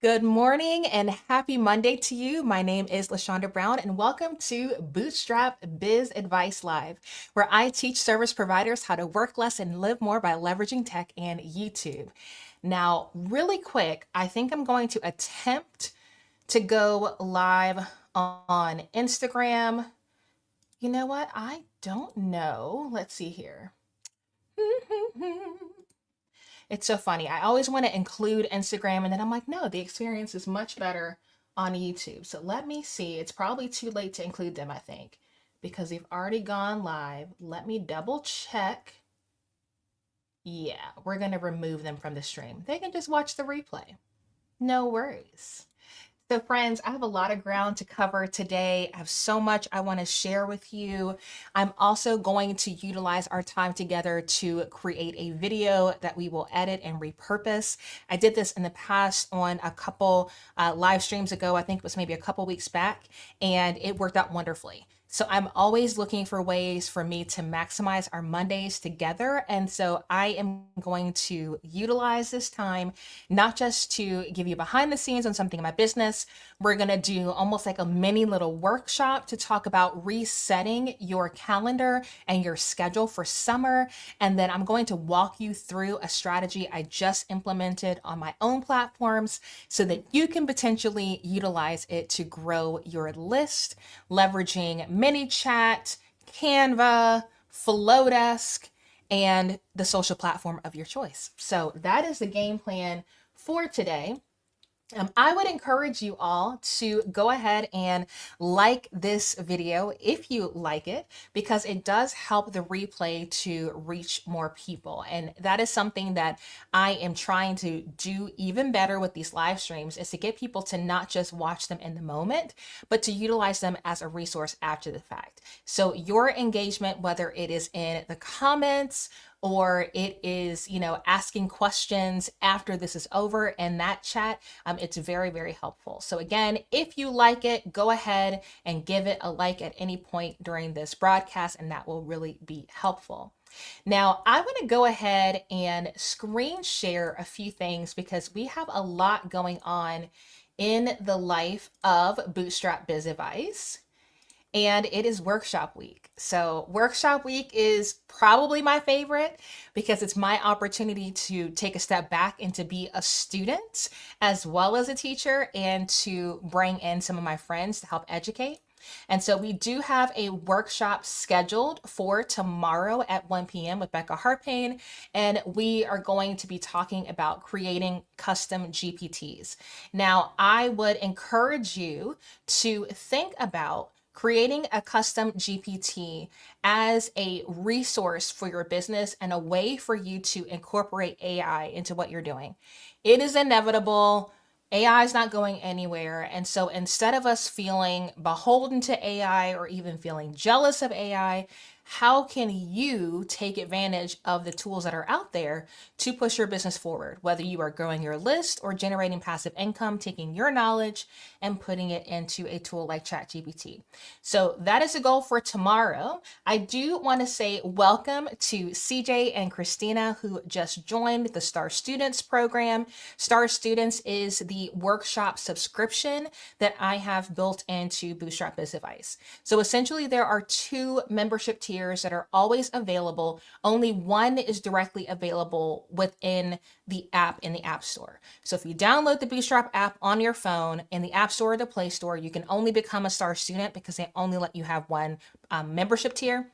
Good morning and happy Monday to you. My name is LaShonda Brown, and welcome to Bootstrap Biz Advice Live, where I teach service providers how to work less and live more by leveraging tech and YouTube. Now, really quick, I think I'm going to attempt to go live on Instagram. You know what? I don't know. Let's see here. It's so funny. I always want to include Instagram, and then I'm like, no, the experience is much better on YouTube. So let me see. It's probably too late to include them, I think, because they've already gone live. Let me double check. Yeah, we're going to remove them from the stream. They can just watch the replay. No worries. So, friends, I have a lot of ground to cover today. I have so much I want to share with you. I'm also going to utilize our time together to create a video that we will edit and repurpose. I did this in the past on a couple live streams ago. I think it was maybe a couple weeks back, and it worked out wonderfully. So I'm always looking for ways for me to maximize our Mondays together. And so I am going to utilize this time, not just to give you behind the scenes on something in my business. We're going to do almost like a mini little workshop to talk about resetting your calendar and your schedule for summer. And then I'm going to walk you through a strategy I just implemented on my own platforms so that you can potentially utilize it to grow your list, leveraging ManyChat, Canva, Flodesk, and the social platform of your choice. So that is the game plan for today. I would encourage you all to go ahead and like this video if you like it, because it does help the replay to reach more people. And that is something that I am trying to do even better with these live streams, is to get people to not just watch them in the moment, but to utilize them as a resource after the fact. So your engagement, whether it is in the comments or it is, asking questions after this is over in that chat, it's very, very helpful. So again, if you like it, go ahead and give it a like at any point during this broadcast, and that will really be helpful. Now, I want to go ahead and screen share a few things because we have a lot going on in the life of Bootstrap Biz Advice, and it is workshop week. So workshop week is probably my favorite because it's my opportunity to take a step back and to be a student as well as a teacher, and to bring in some of my friends to help educate. And so we do have a workshop scheduled for tomorrow at 1 p.m. with Becca Harpain, and we are going to be talking about creating custom GPTs. Now, I would encourage you to think about creating a custom GPT as a resource for your business and a way for you to incorporate AI into what you're doing. It is inevitable. AI is not going anywhere. And so instead of us feeling beholden to AI or even feeling jealous of AI, how can you take advantage of the tools that are out there to push your business forward? Whether you are growing your list or generating passive income, taking your knowledge and putting it into a tool like ChatGPT. So that is the goal for tomorrow. I do want to say welcome to CJ and Christina, who just joined the Star Students program. Star Students is the workshop subscription that I have built into Bootstrap Biz Advice. So essentially, there are two membership tiers that are always available. Only one is directly available within the app in the App Store. So if you download the Bootstrap app on your phone in the App Store or the Play Store, you can only become a Star Student because they only let you have one membership tier.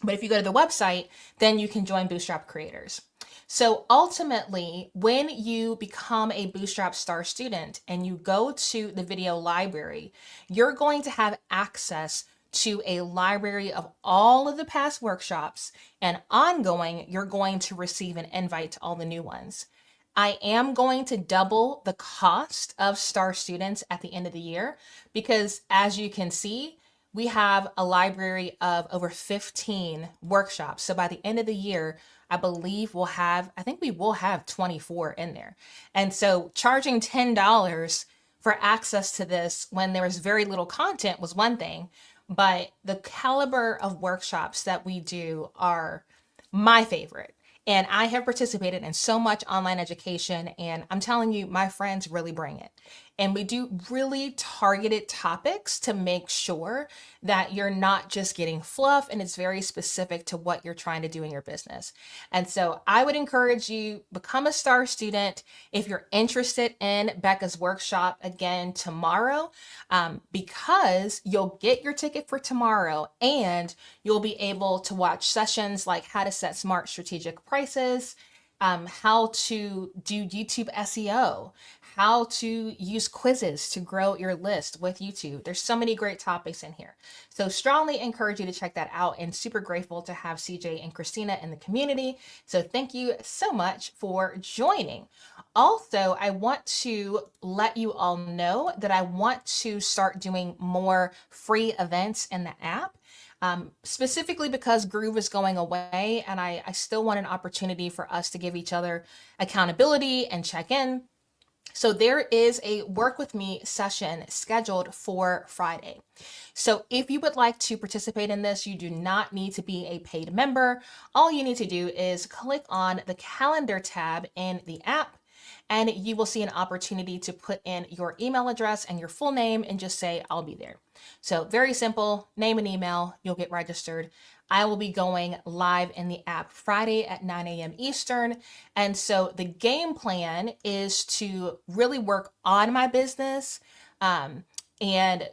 But if you go to the website, then you can join Bootstrap creators. So ultimately, when you become a Bootstrap Star Student and you go to the video library, you're going to have access to a library of all of the past workshops, and ongoing, you're going to receive an invite to all the new ones. I am going to double the cost of Star Students at the end of the year because, as you can see, we have a library of over 15 workshops. So by the end of the year, I believe I think we will have 24 in there. And so charging $10 for access to this when there was very little content was one thing, but the caliber of workshops that we do are my favorite. And I have participated in so much online education, and I'm telling you, my friends really bring it. And we do really targeted topics to make sure that you're not just getting fluff and it's very specific to what you're trying to do in your business. And so I would encourage you, become a star student. If you're interested in Becca's workshop again tomorrow, because you'll get your ticket for tomorrow and you'll be able to watch sessions like how to set smart strategic prices, how to do YouTube SEO, how to use quizzes to grow your list with YouTube. There's so many great topics in here. So strongly encourage you to check that out, and super grateful to have CJ and Christina in the community. So thank you so much for joining. Also, I want to let you all know that I want to start doing more free events in the app. Specifically because Groove is going away, and I still want an opportunity for us to give each other accountability and check in. So there is a work with me session scheduled for Friday. So if you would like to participate in this, you do not need to be a paid member. All you need to do is click on the calendar tab in the app, and you will see an opportunity to put in your email address and your full name and just say, I'll be there. So very simple, name and email, you'll get registered. I will be going live in the app Friday at 9 a.m. Eastern. And so the game plan is to really work on my business, and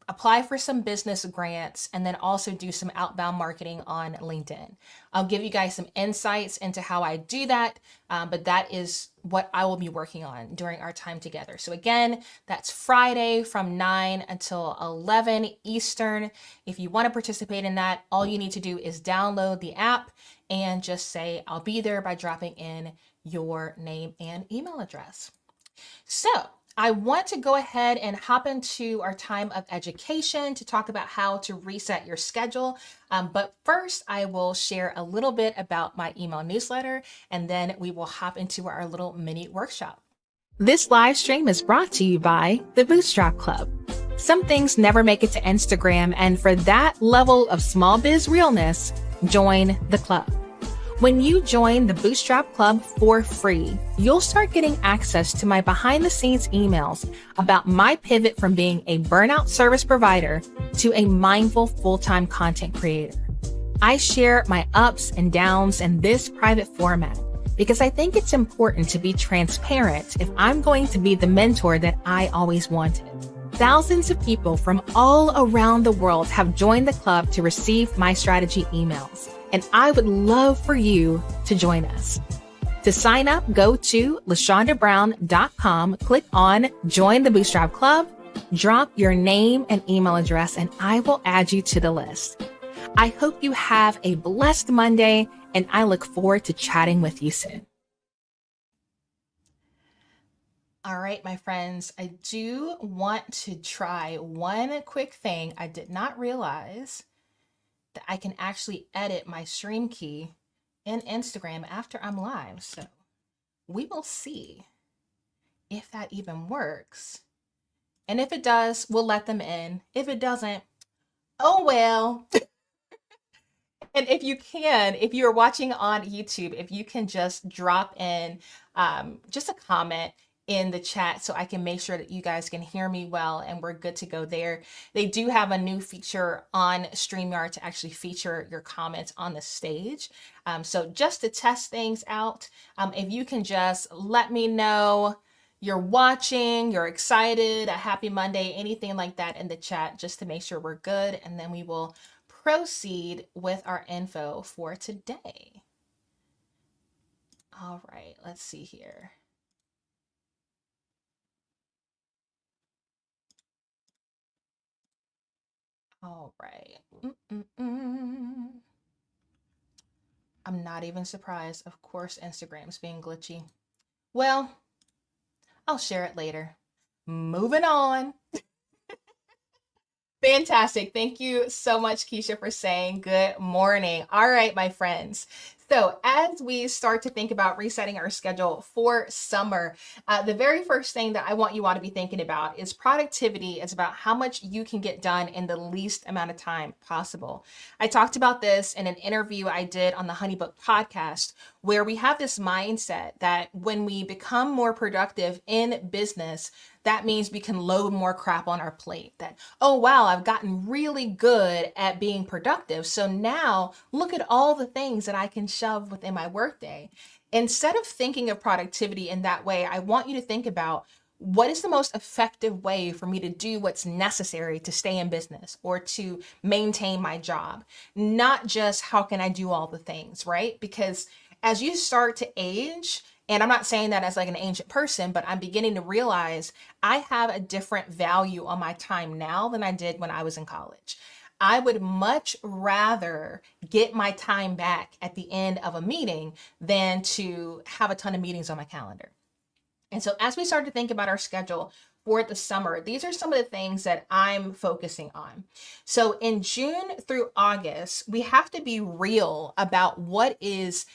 apply for some business grants, and then also do some outbound marketing on LinkedIn. I'll give you guys some insights into how I do that, but that is what I will be working on during our time together. So again, that's Friday from 9 until 11 Eastern. If you want to participate in that, all you need to do is download the app and just say, I'll be there, by dropping in your name and email address. So I want to go ahead and hop into our time of education to talk about how to reset your schedule. But first, I will share a little bit about my email newsletter, and then we will hop into our little mini workshop. This live stream is brought to you by the Bootstrap Club. Some things never make it to Instagram, and for that level of small biz realness, join the club. When you join the Bootstrap Club for free, you'll start getting access to my behind the scenes emails about my pivot from being a burnout service provider to a mindful full-time content creator. I share my ups and downs in this private format because I think it's important to be transparent if I'm going to be the mentor that I always wanted. Thousands of people from all around the world have joined the club to receive my strategy emails, and I would love for you to join us. To sign up, go to LaShondaBrown.com, click on Join the Bootstrap Club, drop your name and email address, and I will add you to the list. I hope you have a blessed Monday, and I look forward to chatting with you soon. All right, my friends, I do want to try one quick thing. I did not realize that I can actually edit my stream key in Instagram after I'm live. So we will see if that even works. And if it does, we'll let them in. If it doesn't, oh well. And if you're watching on YouTube, if you can just drop in just a comment in the chat so I can make sure that you guys can hear me well and we're good to go there. They do have a new feature on StreamYard to actually feature your comments on the stage. So just to test things out, if you can just let me know you're watching, you're excited, a happy Monday, anything like that in the chat, just to make sure we're good. And then we will proceed with our info for today. All right, let's see here. All right. I'm not even surprised. Of course, Instagram's being glitchy. Well, I'll share it later. Moving on. Fantastic. Thank you so much, Keisha, for saying good morning. All right, my friends. So, as we start to think about resetting our schedule for summer, the very first thing that I want you all to be thinking about is productivity. It's about how much you can get done in the least amount of time possible. I talked about this in an interview I did on the Honeybook podcast, where we have this mindset that when we become more productive in business, that means we can load more crap on our plate. That, oh, wow, I've gotten really good at being productive. So now look at all the things that I can shove within my workday. Instead of thinking of productivity in that way, I want you to think about what is the most effective way for me to do what's necessary to stay in business or to maintain my job, not just how can I do all the things, right? Because as you start to age, and I'm not saying that as like an ancient person, but I'm beginning to realize I have a different value on my time now than I did when I was in college. I would much rather get my time back at the end of a meeting than to have a ton of meetings on my calendar. And so as we start to think about our schedule for the summer, these are some of the things that I'm focusing on. So in June through August, we have to be real about what is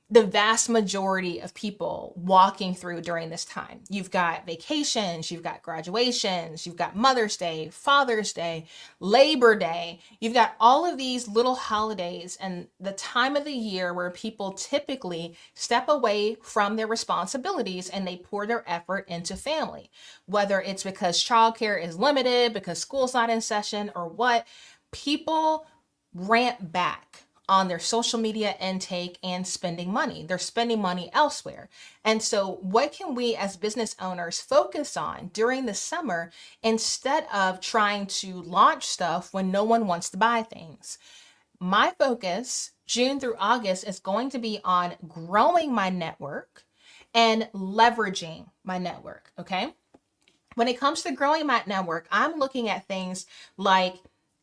the vast majority of people walking through during this time. You've got vacations, you've got graduations, you've got Mother's Day, Father's Day, Labor Day. You've got all of these little holidays and the time of the year where people typically step away from their responsibilities and they pour their effort into family. Whether it's because childcare is limited, because school's not in session, or what, people ramp back on their social media intake and spending money. They're spending money elsewhere. And so, what can we as business owners focus on during the summer instead of trying to launch stuff when no one wants to buy things? My focus, June through August, is going to be on growing my network and leveraging my network. Okay. When it comes to growing my network, I'm looking at things like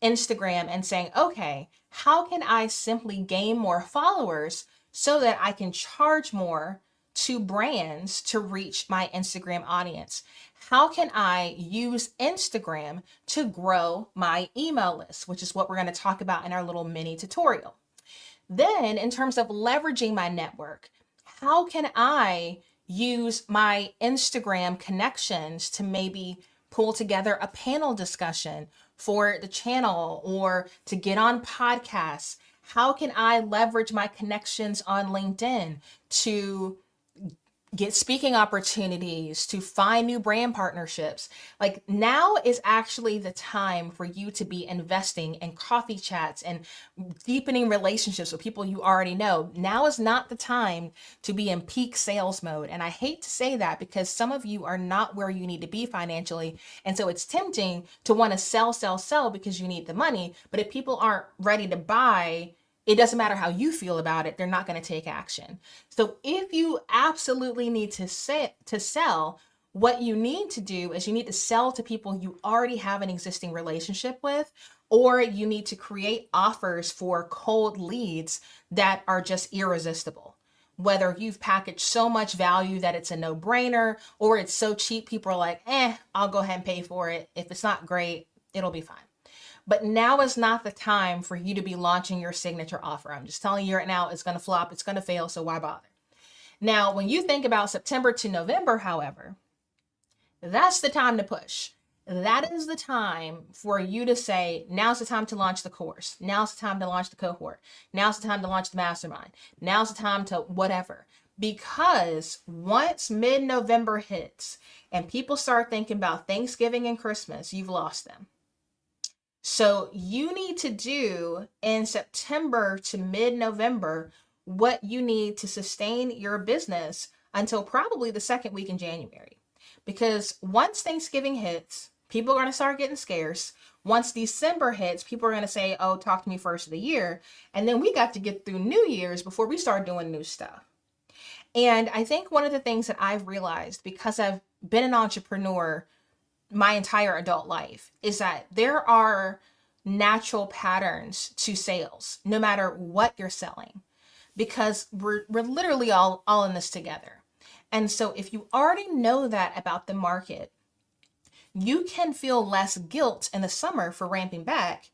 Instagram and saying, okay, how can I simply gain more followers so that I can charge more to brands to reach my Instagram audience? How can I use Instagram to grow my email list, which is what we're going to talk about in our little mini tutorial. Then, in terms of leveraging my network, how can I use my Instagram connections to maybe pull together a panel discussion for the channel or to get on podcasts? How can I leverage my connections on LinkedIn to get speaking opportunities, to find new brand partnerships? Like, now is actually the time for you to be investing in coffee chats and deepening relationships with people you already know. Now is not the time to be in peak sales mode. And I hate to say that because some of you are not where you need to be financially. And so it's tempting to want to sell because you need the money. But if people aren't ready to buy, it doesn't matter how you feel about it, they're not going to take action. So if you absolutely need to sell, what you need to do is you need to sell to people you already have an existing relationship with, or you need to create offers for cold leads that are just irresistible. Whether you've packaged so much value that it's a no-brainer, or it's so cheap people are like, I'll go ahead and pay for it. If it's not great, it'll be fine. But now is not the time for you to be launching your signature offer. I'm just telling you right now, it's going to flop, it's going to fail, so why bother? Now, when you think about September to November, however, that's the time to push. That is the time for you to say, now's the time to launch the course. Now's the time to launch the cohort. Now's the time to launch the mastermind. Now's the time to whatever. Because once mid-November hits and people start thinking about Thanksgiving and Christmas, you've lost them. So you need to do in September to mid-November what you need to sustain your business until probably the second week in January. Because once Thanksgiving hits, people are going to start getting scarce. Once December hits, people are going to say, oh, talk to me first of the year. And then we got to get through New Year's before we start doing new stuff. And I think one of the things that I've realized, because I've been an entrepreneur my entire adult life, is that there are natural patterns to sales, no matter what you're selling, because we're literally all in this together. And so if you already know that about the market, you can feel less guilt in the summer for ramping back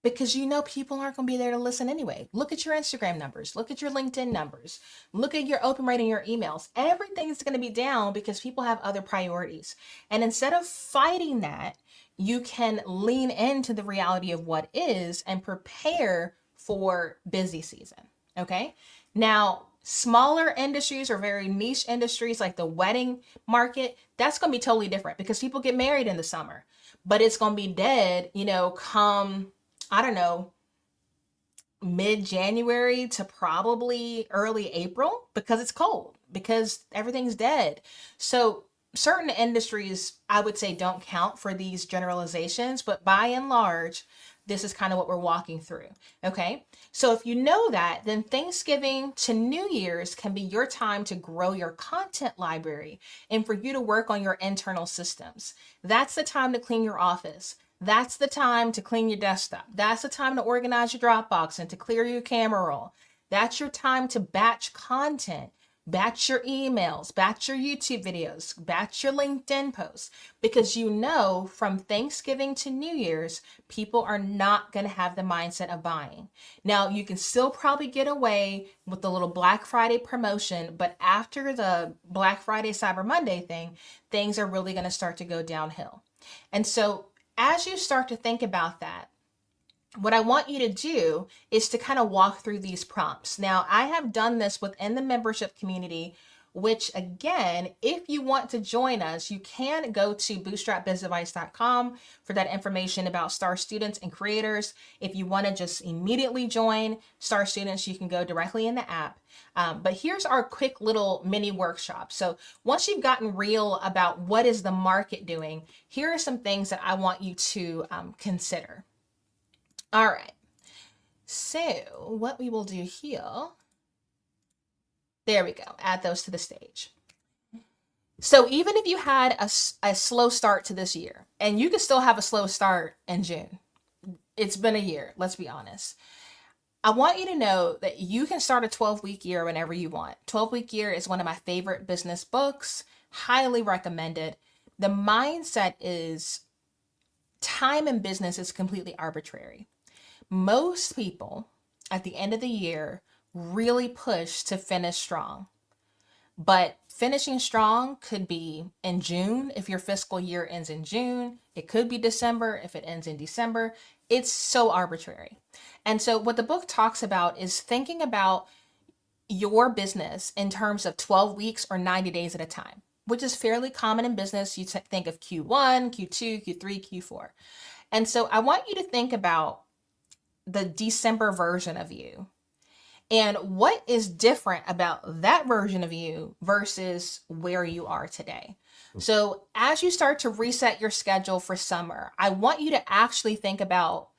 because you know people aren't going to be there to listen anyway. Look at your Instagram numbers, look at your LinkedIn numbers, look at your open rate in your emails. Everything's going to be down because people have other priorities. And instead of fighting that, you can lean into the reality of what is and prepare for busy season. Okay. Now, smaller industries or very niche industries like the wedding market, that's going to be totally different because people get married in the summer, but it's going to be dead, come, I don't know, mid-January to probably early April because it's cold, because everything's dead. So certain industries, I would say, don't count for these generalizations, but by and large, this is kind of what we're walking through. Okay. So if you know that, then Thanksgiving to New Year's can be your time to grow your content library and for you to work on your internal systems. That's the time to clean your office. That's the time to clean your desktop. That's the time to organize your Dropbox and to clear your camera roll. That's your time to batch content, batch your emails, batch your YouTube videos, batch your LinkedIn posts, because you know from Thanksgiving to New Year's, people are not going to have the mindset of buying. Now, you can still probably get away with the little Black Friday promotion, but after the Black Friday, Cyber Monday thing, things are really going to start to go downhill. And so as you start to think about that, what I want you to do is to kind of walk through these prompts. Now, I have done this within the membership community, which again, if you want to join us, you can go to bootstrapbizadvice.com for that information about Star Students and creators. If you want to just immediately join Star Students, you can go directly in the app. But here's our quick little mini workshop. So once you've gotten real about what is the market doing, here are some things that I want you to consider. All right. So what we will do here, there we go, add those to the stage. So even if you had a slow start to this year, and you can still have a slow start in June, it's been a year, let's be honest. I want you to know that you can start a 12-week year whenever you want. 12-week year is one of my favorite business books, highly recommended. The mindset is time in business is completely arbitrary. Most people at the end of the year really push to finish strong. But finishing strong could be in June if your fiscal year ends in June. It could be December if it ends in December. It's so arbitrary. And so what the book talks about is thinking about your business in terms of 12 weeks or 90 days at a time, which is fairly common in business. You think of Q1, Q2, Q3, Q4. And so I want you to think about the December version of you and what is different about that version of you versus where you are today. So as you start to reset your schedule for summer, I want you to actually think about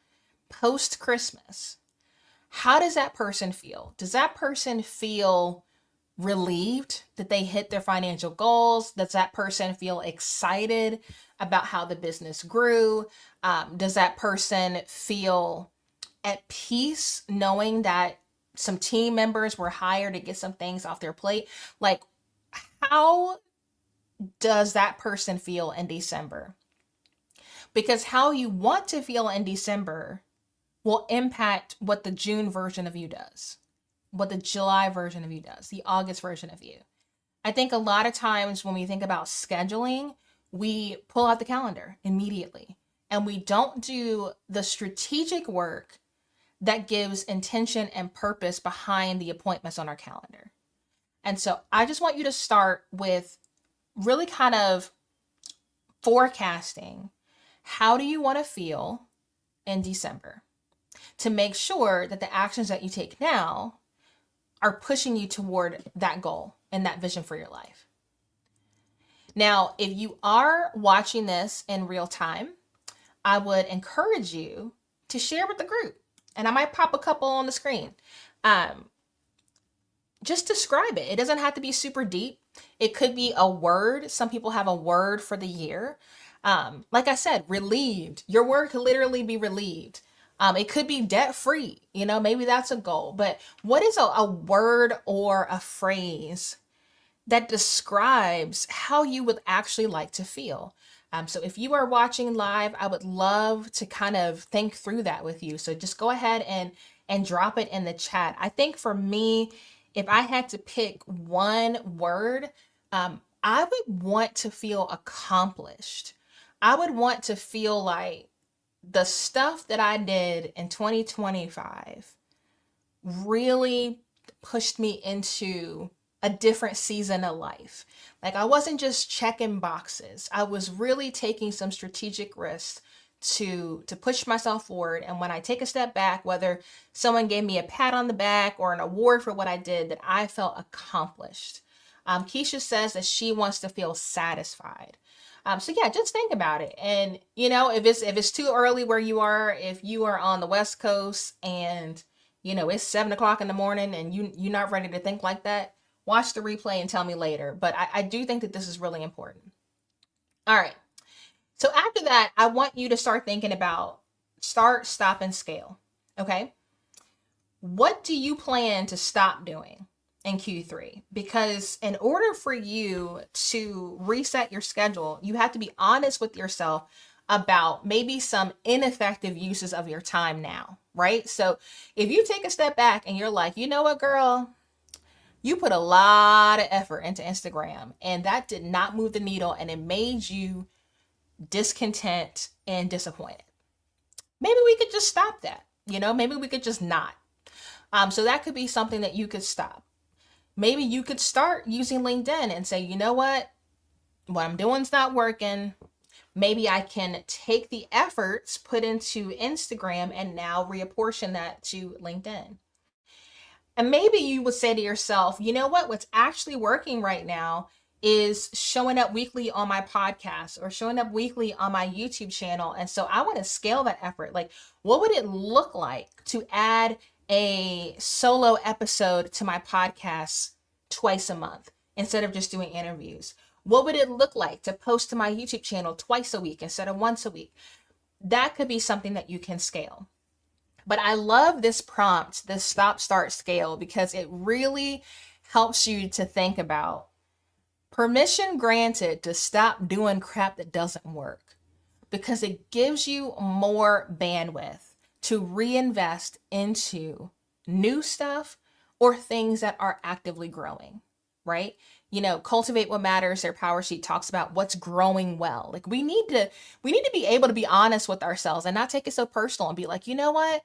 post-Christmas. How does that person feel? Does that person feel relieved that they hit their financial goals? Does that person feel excited about how the business grew? Does that person feel at peace knowing that some team members were hired to get some things off their plate? Like, how does that person feel in December? Because how you want to feel in December will impact what the June version of you does, what the July version of you does, the August version of you. I think a lot of times when we think about scheduling, we pull out the calendar immediately and we don't do the strategic work that gives intention and purpose behind the appointments on our calendar. And so I just want you to start with really kind of forecasting how do you want to feel in December to make sure that the actions that you take now are pushing you toward that goal and that vision for your life. Now, if you are watching this in real time, I would encourage you to share with the group. And I might pop a couple on the screen. Just describe it. It doesn't have to be super deep. It could be a word. Some people have a word for the year. Like I said, relieved. Your word could literally be relieved. It could be debt free. Maybe that's a goal. But what is a word or a phrase that describes how you would actually like to feel? So if you are watching live, I would love to kind of think through that with you. So just go ahead and drop it in the chat. I think for me, if I had to pick one word, I would want to feel accomplished. I would want to feel like the stuff that I did in 2025 really pushed me into a different season of life. Like I wasn't just checking boxes. I was really taking some strategic risks to push myself forward. And when I take a step back, whether someone gave me a pat on the back or an award for what I did, that I felt accomplished. Keisha says that she wants to feel satisfied. So yeah, just think about it. And if it's too early where you are, if you are on the West Coast and it's 7 o'clock in the morning and you're not ready to think like that, watch the replay and tell me later. But I do think that this is really important. All right. So after that, I want you to start thinking about start, stop, and scale. Okay. What do you plan to stop doing in Q3? Because in order for you to reset your schedule, you have to be honest with yourself about maybe some ineffective uses of your time now, right? So if you take a step back and you're like, you know what, girl, you put a lot of effort into Instagram and that did not move the needle and it made you discontent and disappointed. Maybe we could just stop that. Maybe we could just not. So that could be something that you could stop. Maybe you could start using LinkedIn and say, you know what I'm doing is not working. Maybe I can take the efforts put into Instagram and now reapportion that to LinkedIn. And maybe you would say to yourself, you know what's actually working right now is showing up weekly on my podcast or showing up weekly on my YouTube channel. And so I want to scale that effort. Like, what would it look like to add a solo episode to my podcast twice a month instead of just doing interviews? What would it look like to post to my YouTube channel twice a week instead of once a week? That could be something that you can scale. But I love this prompt, this stop, start, scale, because it really helps you to think about permission granted to stop doing crap that doesn't work, because it gives you more bandwidth to reinvest into new stuff or things that are actively growing, right? Cultivate What Matters, their power sheet talks about what's growing well. Like we need to be able to be honest with ourselves and not take it so personal and be like, you know what?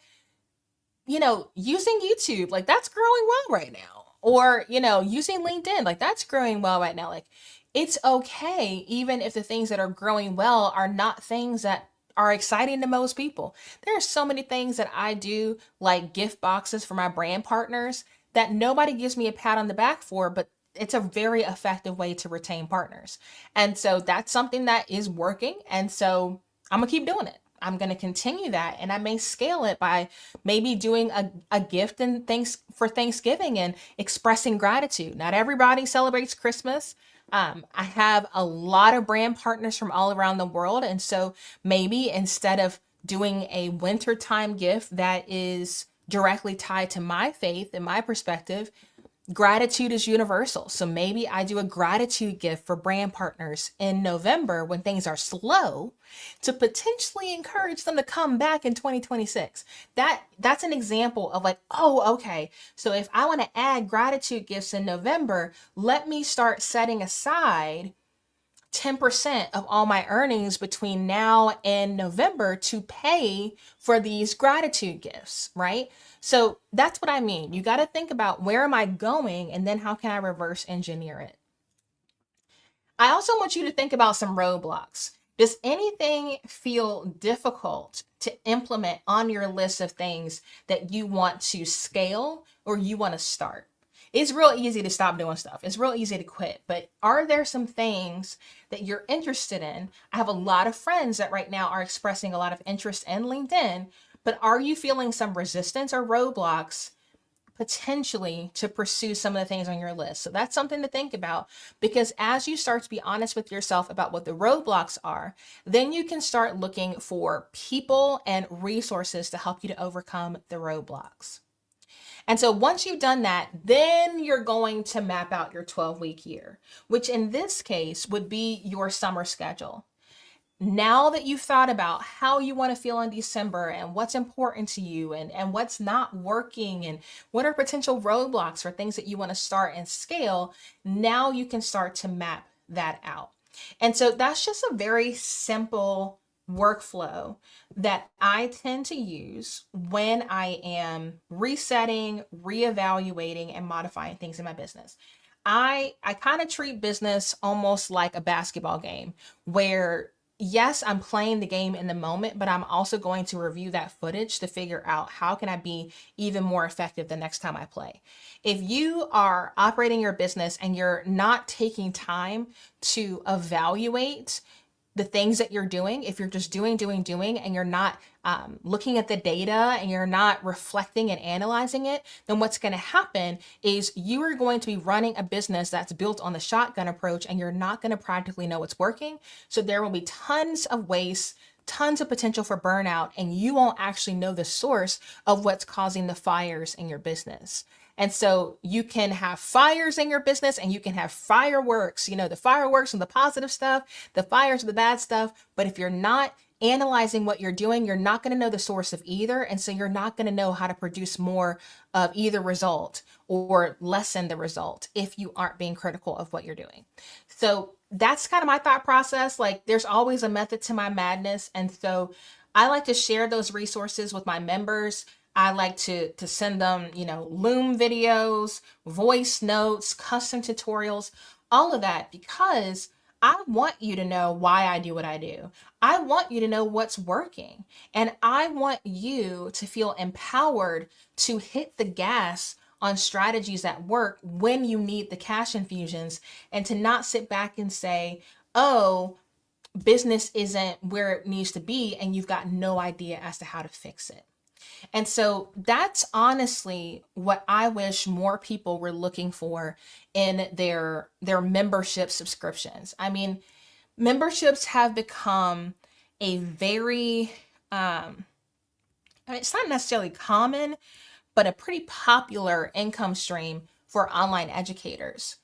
Using YouTube, like that's growing well right now. Or, using LinkedIn, like that's growing well right now. Like it's okay, even if the things that are growing well are not things that are exciting to most people. There are so many things that I do, like gift boxes for my brand partners, that nobody gives me a pat on the back for, but it's a very effective way to retain partners. And so that's something that is working. And so I'm gonna keep doing it. I'm going to continue that, and I may scale it by maybe doing a gift and things for Thanksgiving and expressing gratitude. Not everybody celebrates Christmas. I have a lot of brand partners from all around the world. And so maybe instead of doing a wintertime gift that is directly tied to my faith and my perspective, gratitude is universal. So maybe I do a gratitude gift for brand partners in November when things are slow to potentially encourage them to come back in 2026. That's an example of like, oh, okay. So if I want to add gratitude gifts in November, let me start setting aside 10% of all my earnings between now and November to pay for these gratitude gifts, right? So that's what I mean. You got to think about where am I going and then how can I reverse engineer it? I also want you to think about some roadblocks. Does anything feel difficult to implement on your list of things that you want to scale or you want to start? It's real easy to stop doing stuff. It's real easy to quit. But are there some things that you're interested in? I have a lot of friends that right now are expressing a lot of interest in LinkedIn, but are you feeling some resistance or roadblocks potentially to pursue some of the things on your list? So that's something to think about, because as you start to be honest with yourself about what the roadblocks are, then you can start looking for people and resources to help you to overcome the roadblocks. And so once you've done that, then you're going to map out your 12-week year, which in this case would be your summer schedule. now that you've thought about how you want to feel in December and what's important to you and what's not working and what are potential roadblocks for things that you want to start and scale, now you can start to map that out. And so that's just a very simple workflow that I tend to use when I am resetting, reevaluating, and modifying things in my business. I kind of treat business almost like a basketball game where yes, I'm playing the game in the moment, but I'm also going to review that footage to figure out how can I be even more effective the next time I play. If you are operating your business and you're not taking time to evaluate the things that you're doing, if you're just doing, and you're not looking at the data and you're not reflecting and analyzing it, then what's going to happen is you are going to be running a business that's built on the shotgun approach and you're not going to practically know what's working. So there will be tons of waste, tons of potential for burnout, and you won't actually know the source of what's causing the fires in your business. And so you can have fires in your business and you can have fireworks, the fireworks and the positive stuff, the fires and the bad stuff. But if you're not analyzing what you're doing, you're not going to know the source of either. And so you're not going to know how to produce more of either result or lessen the result if you aren't being critical of what you're doing. So that's kind of my thought process. Like there's always a method to my madness. And so I like to share those resources with my members. I like to send them, Loom videos, voice notes, custom tutorials, all of that, because I want you to know why I do what I do. I want you to know what's working. And I want you to feel empowered to hit the gas on strategies that work when you need the cash infusions, and to not sit back and say, oh, business isn't where it needs to be, and you've got no idea as to how to fix it. And so that's honestly what I wish more people were looking for in their membership subscriptions. I mean, memberships have become a very it's not necessarily common, but a pretty popular income stream for online educators.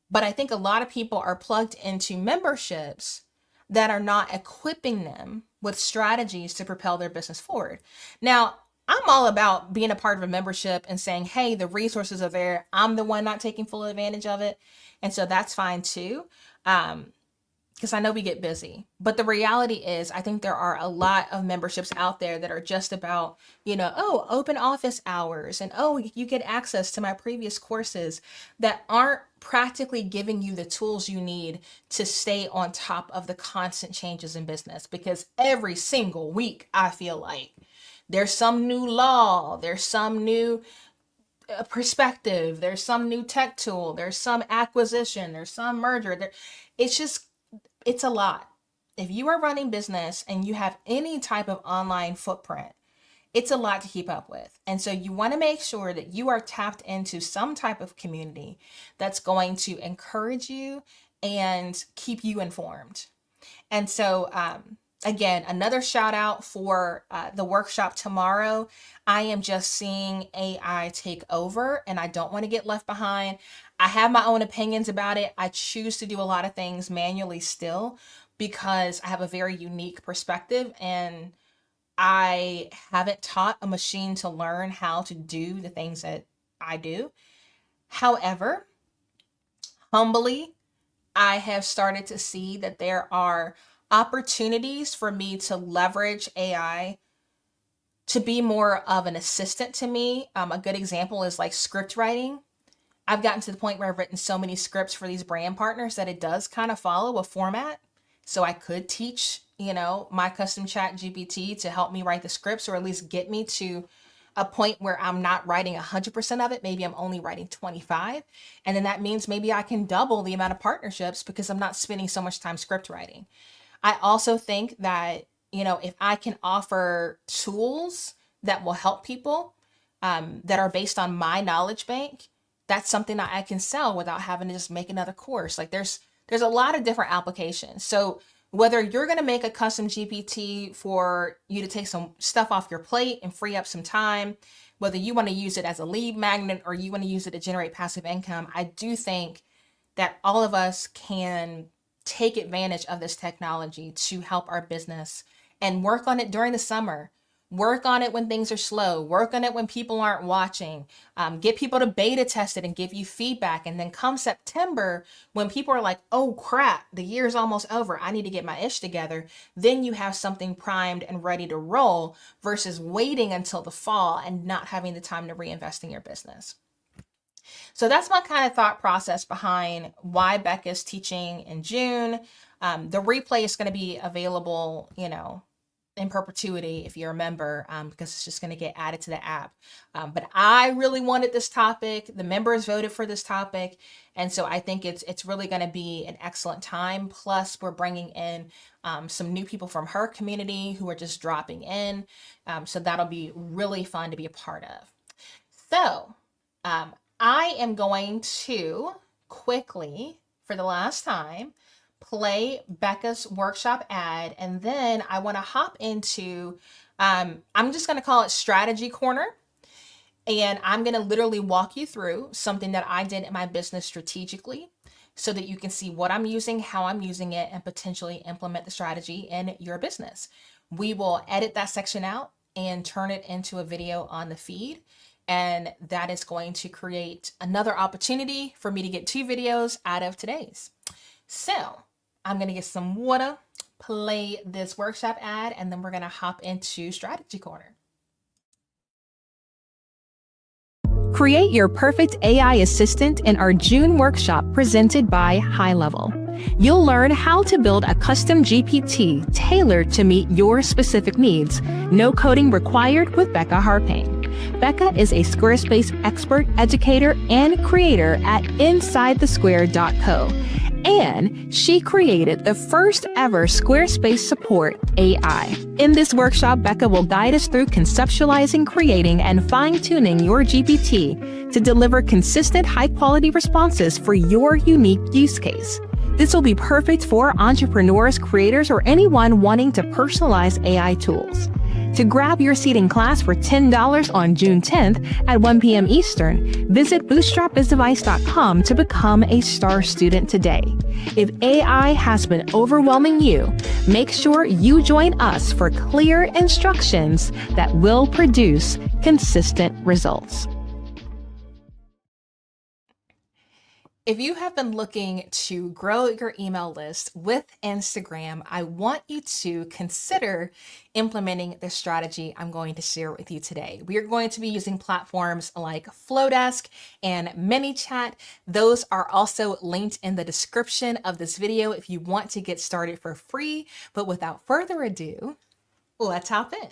But I think a lot of people are plugged into memberships that are not equipping them with strategies to propel their business forward. Now, I'm all about being a part of a membership and saying, hey, the resources are there. I'm the one not taking full advantage of it. And so that's fine too. Because I know we get busy. But the reality is, I think there are a lot of memberships out there that are just about, open office hours and, you get access to my previous courses, that aren't practically giving you the tools you need to stay on top of the constant changes in business. Because every single week, I feel like there's some new law, there's some new perspective, there's some new tech tool, there's some acquisition, there's some merger. It's a lot. If you are running business and you have any type of online footprint, it's a lot to keep up with. And so you want to make sure that you are tapped into some type of community that's going to encourage you and keep you informed. And so, again, another shout out for the workshop tomorrow. I am just seeing AI take over and I don't want to get left behind. I have my own opinions about it. I choose to do a lot of things manually still because I have a very unique perspective, and I haven't taught a machine to learn how to do the things that I do. However, humbly, I have started to see that there are opportunities for me to leverage AI to be more of an assistant to me. A good example is like script writing. I've gotten to the point where I've written so many scripts for these brand partners that it does kind of follow a format. So I could teach, my custom chat GPT to help me write the scripts, or at least get me to a point where I'm not writing 100% of it. Maybe I'm only writing 25. And then that means maybe I can double the amount of partnerships because I'm not spending so much time script writing. I also think that, if I can offer tools that will help people that are based on my knowledge bank, that's something that I can sell without having to just make another course. Like there's a lot of different applications. So whether you're going to make a custom GPT for you to take some stuff off your plate and free up some time, whether you want to use it as a lead magnet or you want to use it to generate passive income, I do think that all of us can take advantage of this technology to help our business and work on it during the summer. Work on it when things are slow. Work on it when people aren't watching. Get people to beta test it and give you feedback. And then come September, when people are like, oh crap, the year's almost over, I need to get my ish together, then you have something primed and ready to roll versus waiting until the fall and not having the time to reinvest in your business. So that's my kind of thought process behind why Becca's teaching in June. The replay is going to be available, in perpetuity if you're a member, because it's just going to get added to the app. But I really wanted this topic. The members voted for this topic. And so I think it's really going to be an excellent time. Plus, we're bringing in some new people from her community who are just dropping in. So that'll be really fun to be a part of. So I am going to quickly, for the last time, play Becca's workshop ad, and then I want to hop into, I'm just going to call it Strategy Corner, and I'm going to literally walk you through something that I did in my business strategically so that you can see what I'm using, how I'm using it, and potentially implement the strategy in your business. We will edit that section out and turn it into a video on the feed. And that is going to create another opportunity for me to get 2 videos out of today's. So I'm going to get some water, play this workshop ad, and then we're going to hop into Strategy Corner. Create your perfect AI assistant in our June workshop presented by High Level. You'll learn how to build a custom GPT tailored to meet your specific needs. No coding required with Becca Harpain. Becca is a Squarespace expert, educator, and creator at InsideTheSquare.co. And she created the first ever Squarespace support AI. In this workshop, Becca will guide us through conceptualizing, creating, and fine-tuning your GPT to deliver consistent, high-quality responses for your unique use case. This will be perfect for entrepreneurs, creators, or anyone wanting to personalize AI tools. To grab your seat in class for $10 on June 10th at 1 p.m. Eastern, visit bootstrapbizdevice.com to become a star student today. If AI has been overwhelming you, make sure you join us for clear instructions that will produce consistent results. If you have been looking to grow your email list with Instagram, I want you to consider implementing the strategy I'm going to share with you today. We are going to be using platforms like Flodesk and ManyChat. Those are also linked in the description of this video if you want to get started for free. But without further ado, let's hop in.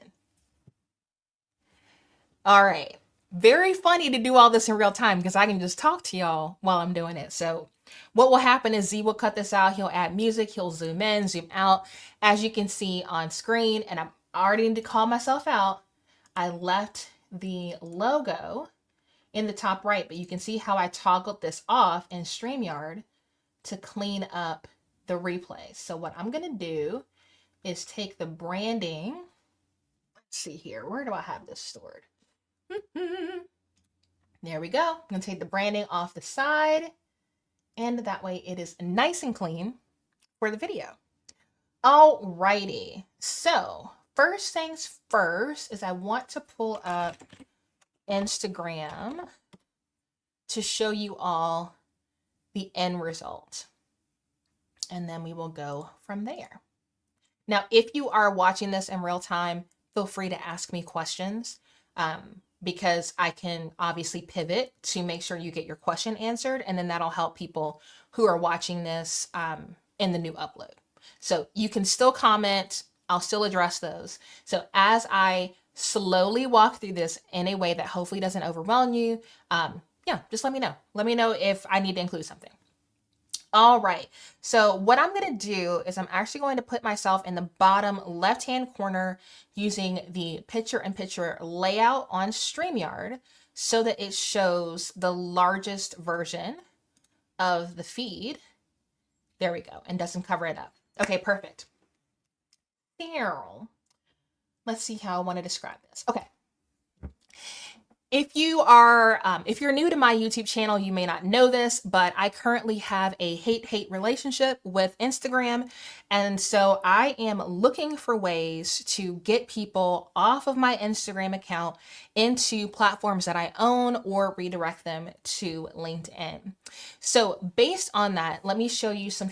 All right. Very funny to do all this in real time because I can just talk to y'all while I'm doing it. So what will happen is Z will cut this out. He'll add music. He'll zoom in, zoom out. As you can see on screen, and I already need to call myself out, I left the logo in the top right, but you can see how I toggled this off in StreamYard to clean up the replay. So what I'm going to do is take the branding. Let's see here. Where do I have this stored? There we go. I'm going to take the branding off the side, and that way it is nice and clean for the video. Alrighty. So first things first is I want to pull up Instagram to show you all the end result, and then we will go from there. Now, if you are watching this in real time, feel free to ask me questions. Because I can obviously pivot to make sure you get your question answered, and then that'll help people who are watching this in the new upload. So you can still comment, I'll still address those. So as I slowly walk through this in a way that hopefully doesn't overwhelm you, just let me know. Let me know if I need to include something. All right, so what I'm going to do is I'm actually going to put myself in the bottom left-hand corner using the picture-in-picture layout on StreamYard so that it shows the largest version of the feed. There we go, and doesn't cover it up. Okay, perfect. There. Let's see how I want to describe this. Okay. If you're new to my YouTube channel, you may not know this, but I currently have a hate-hate relationship with Instagram. And so I am looking for ways to get people off of my Instagram account into platforms that I own or redirect them to LinkedIn. So based on that, let me show you some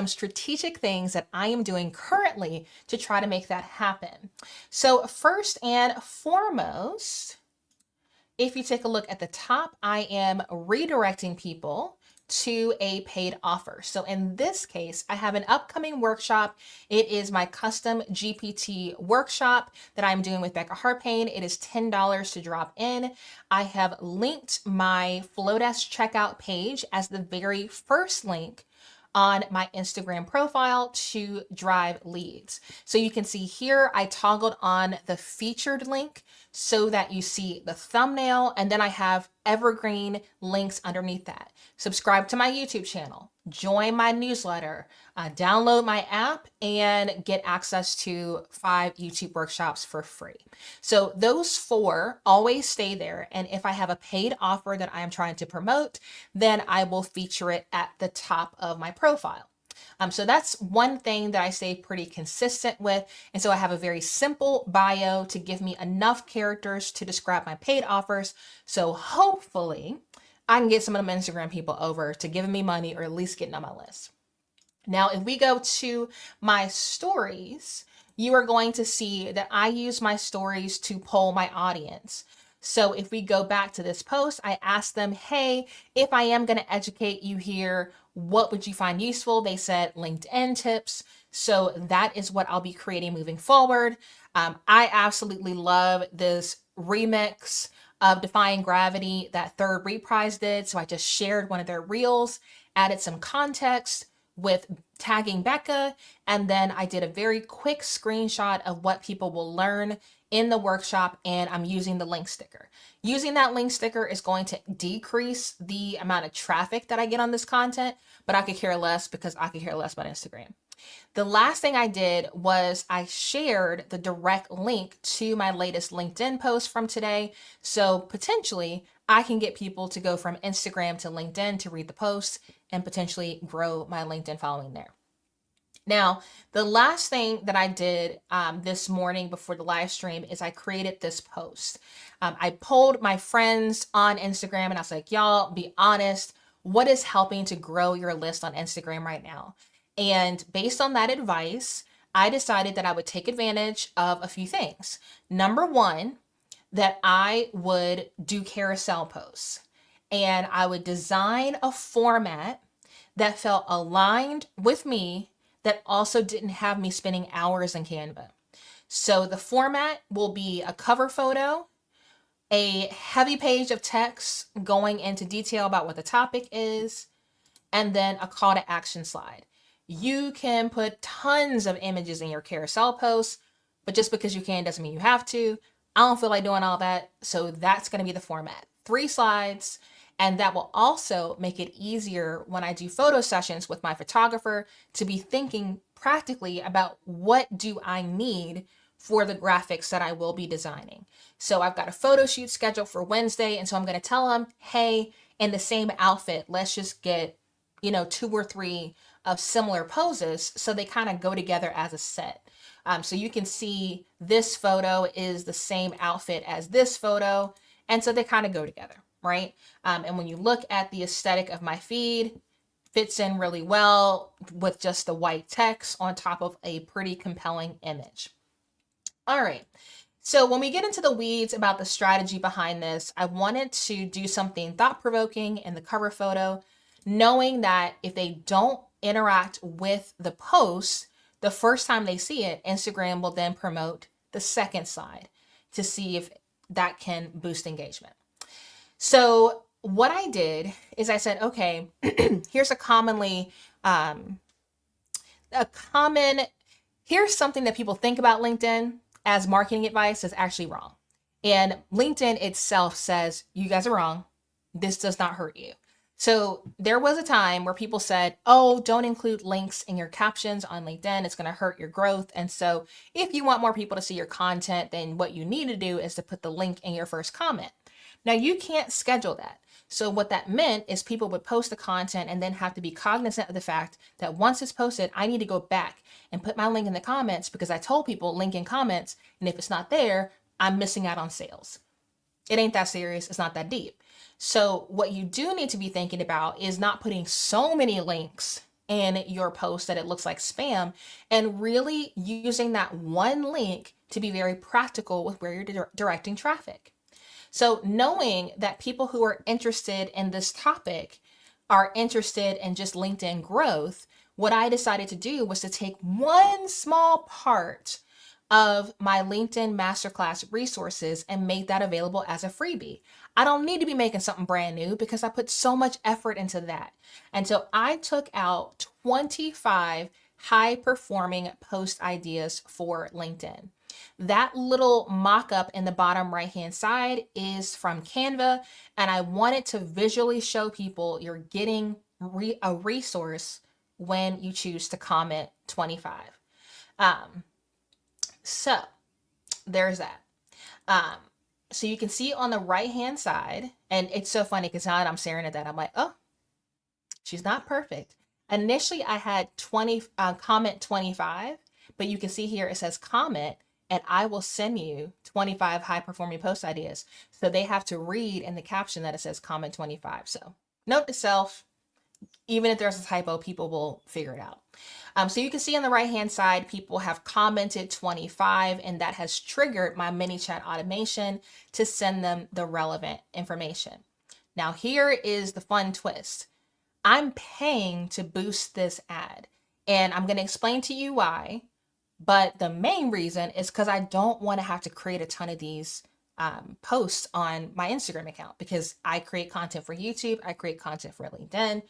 strategic things that I am doing currently to try to make that happen. So first and foremost, if you take a look at the top, I am redirecting people to a paid offer. So in this case, I have an upcoming workshop. It is my custom GPT workshop that I'm doing with Becca Harpain. It is $10 to drop in. I have linked my Flodesk checkout page as the very first link on my Instagram profile to drive leads. So you can see here, I toggled on the featured link so that you see the thumbnail, and then I have evergreen links underneath that. Subscribe to my YouTube channel, join my newsletter, download my app, and get access to 5 YouTube workshops for free. So those 4 always stay there. And if I have a paid offer that I am trying to promote, then I will feature it at the top of my profile. So that's one thing that I stay pretty consistent with. And so I have a very simple bio to give me enough characters to describe my paid offers. So hopefully I can get some of them Instagram people over to giving me money or at least getting on my list. Now, if we go to my stories, you are going to see that I use my stories to poll my audience. So if we go back to this post, I asked them, hey, if I am going to educate you here, what would you find useful? They said LinkedIn tips. So that is what I'll be creating moving forward. I absolutely love this remix of Defying Gravity that Third Reprise did. So I just shared one of their reels, added some context with tagging Becca, and then I did a very quick screenshot of what people will learn in the workshop, and I'm using the link sticker. Using that link sticker is going to decrease the amount of traffic that I get on this content, but I could care less because I could care less about Instagram. The last thing I did was I shared the direct link to my latest LinkedIn post from today. So potentially I can get people to go from Instagram to LinkedIn to read the post and potentially grow my LinkedIn following there. Now, the last thing that I did this morning before the live stream is I created this post. I polled my friends on Instagram and I was like, y'all, be honest, what is helping to grow your list on Instagram right now? And based on that advice, I decided that I would take advantage of a few things. Number one, that I would do carousel posts and I would design a format that felt aligned with me that also didn't have me spending hours in Canva. So the format will be a cover photo, a heavy page of text going into detail about what the topic is, and then a call to action slide. You can put tons of images in your carousel posts, but just because you can doesn't mean you have to. I don't feel like doing all that, so that's going to be the format. 3 slides, and that will also make it easier when I do photo sessions with my photographer to be thinking practically about what do I need for the graphics that I will be designing. So I've got a photo shoot scheduled for Wednesday, and so I'm going to tell them, hey, in the same outfit, let's just get, 2 or 3 of similar poses so they kind of go together as a set. So you can see this photo is the same outfit as this photo, and so they kind of go together, right? And when you look at the aesthetic of my feed, fits in really well with just the white text on top of a pretty compelling image. All right. So when we get into the weeds about the strategy behind this, I wanted to do something thought-provoking in the cover photo, knowing that if they don't interact with the post the first time they see it, Instagram will then promote the second slide to see if that can boost engagement. So what I did is I said, okay, here's here's something that people think about LinkedIn as marketing advice is actually wrong. And LinkedIn itself says, you guys are wrong. This does not hurt you. So there was a time where people said, oh, don't include links in your captions on LinkedIn. It's going to hurt your growth. And so if you want more people to see your content, then what you need to do is to put the link in your first comment. Now you can't schedule that. So what that meant is people would post the content and then have to be cognizant of the fact that once it's posted, I need to go back and put my link in the comments because I told people link in comments. And if it's not there, I'm missing out on sales. It ain't that serious. It's not that deep. So what you do need to be thinking about is not putting so many links in your post that it looks like spam, and really using that one link to be very practical with where you're directing traffic. So knowing that people who are interested in this topic are interested in just LinkedIn growth, what I decided to do was to take one small part of my LinkedIn Masterclass resources and make that available as a freebie. I don't need to be making something brand new because I put so much effort into that. And so I took out 25 high performing post ideas for LinkedIn. That little mock-up in the bottom right-hand side is from Canva, and I wanted to visually show people you're getting a resource when you choose to comment 25. So there's that. Um, so you can see on the right-hand side, and it's so funny because now that I'm staring at that, I'm like, oh, she's not perfect. Initially, I had 20 comment 25, but you can see here it says comment, and I will send you 25 high performing post ideas. So they have to read in the caption that it says comment 25. So note to self, even if there's a typo, people will figure it out. So you can see on the right hand side, people have commented 25, and that has triggered my ManyChat automation to send them the relevant information. Now here is the fun twist. I'm paying to boost this ad, and I'm going to explain to you why. But the main reason is because I don't want to have to create a ton of these posts on my Instagram account, because I create content for YouTube, I create content for LinkedIn.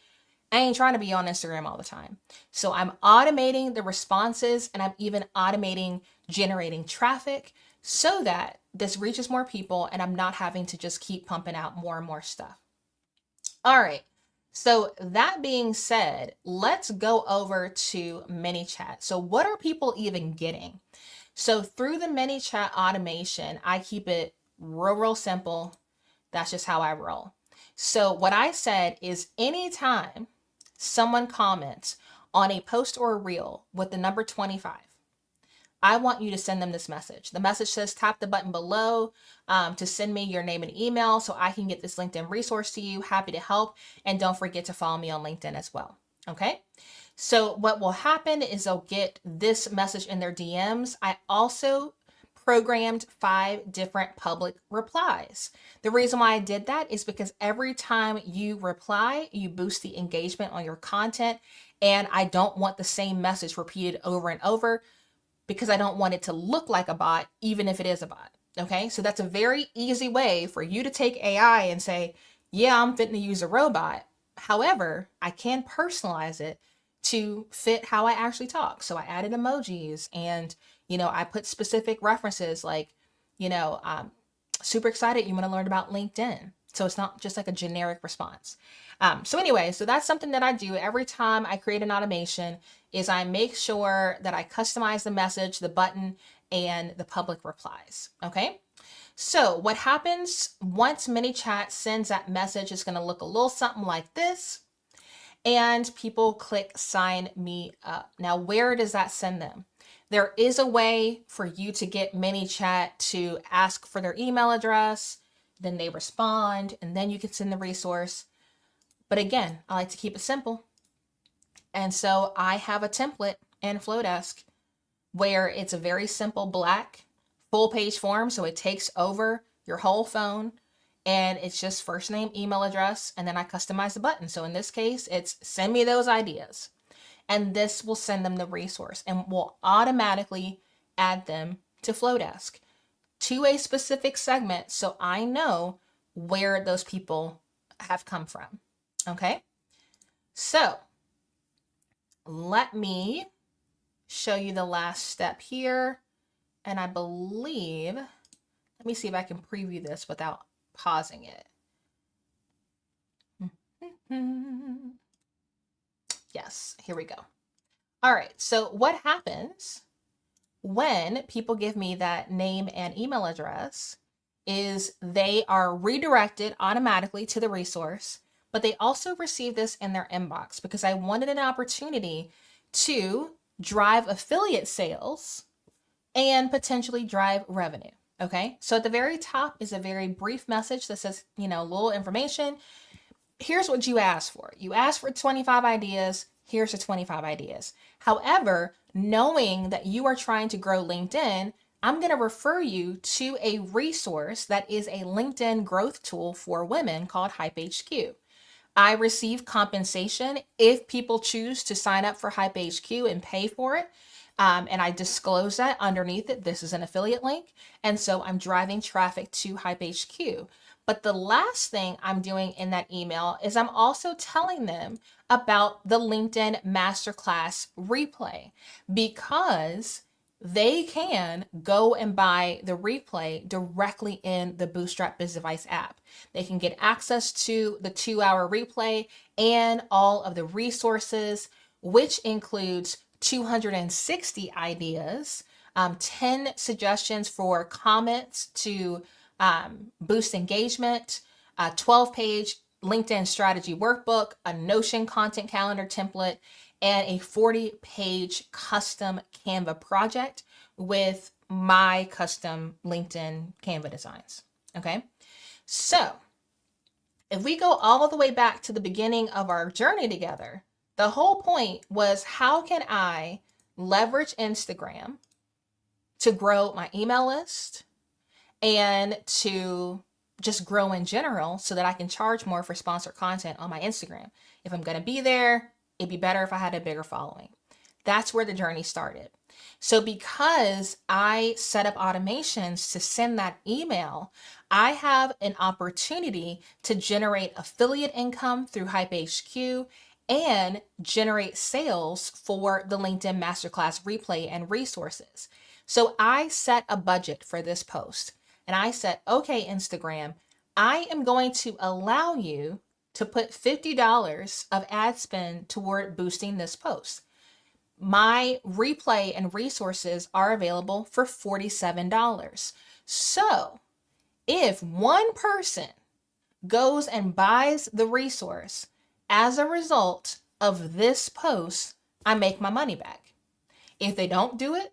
I ain't trying to be on Instagram all the time. So I'm automating the responses, and I'm even automating generating traffic so that this reaches more people and I'm not having to just keep pumping out more and more stuff. All right. So that being said, let's go over to ManyChat. So what are people even getting? So through the ManyChat automation, I keep it real simple. That's just how I roll. So what I said is anytime someone comments on a post or a reel with the number 25, I want you to send them this message. The message says tap the button below to send me your name and email so I can get this LinkedIn resource to you. Happy to help. And don't forget to follow me on LinkedIn as well. Okay. So what will happen is they'll get this message in their DMs. I also programmed 5 different public replies. The reason why I did that is because every time you reply, you boost the engagement on your content. And I don't want the same message repeated over and over, because I don't want it to look like a bot, even if it is a bot. Okay, so that's a very easy way for you to take AI and say, yeah, I'm fitting to use a robot. However, I can personalize it to fit how I actually talk. So I added emojis, and, I put specific references like, super excited you want to learn about LinkedIn. So it's not just like a generic response. So anyway, so that's something that I do every time I create an automation, is I make sure that I customize the message, the button, and the public replies. Okay. So what happens once ManyChat sends that message is going to look a little something like this, and people click sign me up. Now, where does that send them? There is a way for you to get ManyChat to ask for their email address, then they respond, and then you can send the resource. But again, I like to keep it simple. And so I have a template in Flodesk where it's a very simple black full page form. So it takes over your whole phone, and it's just first name, email address, and then I customize the button. So in this case, it's send me those ideas. And this will send them the resource and will automatically add them to Flodesk to a specific segment, so I know where those people have come from. Okay, so let me show you the last step here. And I believe, let me see if I can preview this without pausing it. Yes, here we go. All right, so what happens when people give me that name and email address is they are redirected automatically to the resource, but they also receive this in their inbox because I wanted an opportunity to drive affiliate sales and potentially drive revenue. Okay, so at the very top is a very brief message that says, little information. Here's what you asked for. You asked for 25 ideas. Here's the 25 ideas. However, knowing that you are trying to grow LinkedIn, I'm going to refer you to a resource that is a LinkedIn growth tool for women called Hype HQ. I receive compensation if people choose to sign up for Hype HQ and pay for it. And I disclose that underneath it. This is an affiliate link. And so I'm driving traffic to Hype HQ. But the last thing I'm doing in that email is I'm also telling them about the LinkedIn Masterclass replay because they can go and buy the replay directly in the Bootstrap Biz Device app. They can get access to the 2-hour replay and all of the resources, which includes 260 ideas, 10 suggestions for comments to boost engagement, a 12-page LinkedIn strategy workbook, a Notion content calendar template, and a 40-page custom Canva project with my custom LinkedIn Canva designs. Okay, so if we go all the way back to the beginning of our journey together, the whole point was how can I leverage Instagram to grow my email list and to just grow in general so that I can charge more for sponsored content on my Instagram. If I'm going to be there, it'd be better if I had a bigger following. That's where the journey started. So because I set up automations to send that email, I have an opportunity to generate affiliate income through Hype HQ and generate sales for the LinkedIn Masterclass replay and resources. So I set a budget for this post and I said, okay, Instagram, I am going to allow you to put $50 of ad spend toward boosting this post. My replay and resources are available for $47. So if one person goes and buys the resource as a result of this post, I make my money back. If they don't do it,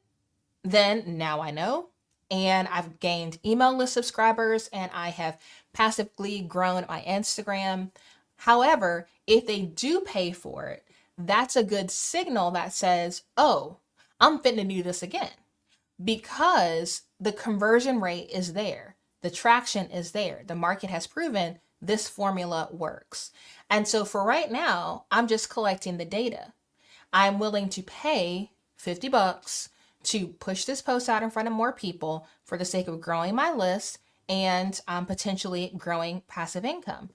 then now I know. And I've gained email list subscribers and I have passively grown my Instagram. However, if they do pay for it, that's a good signal that says, oh, I'm fitting to do this again because the conversion rate is there. The traction is there. The market has proven this formula works. And so for right now, I'm just collecting the data. I'm willing to pay $50 to push this post out in front of more people for the sake of growing my list and potentially growing passive income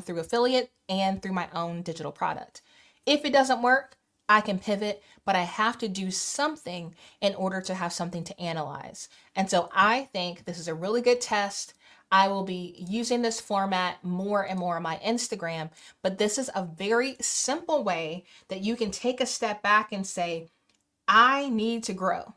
through affiliate and through my own digital product. If it doesn't work, I can pivot, but I have to do something in order to have something to analyze. And so I think this is a really good test. I will be using this format more and more on my Instagram, but this is a very simple way that you can take a step back and say, I need to grow.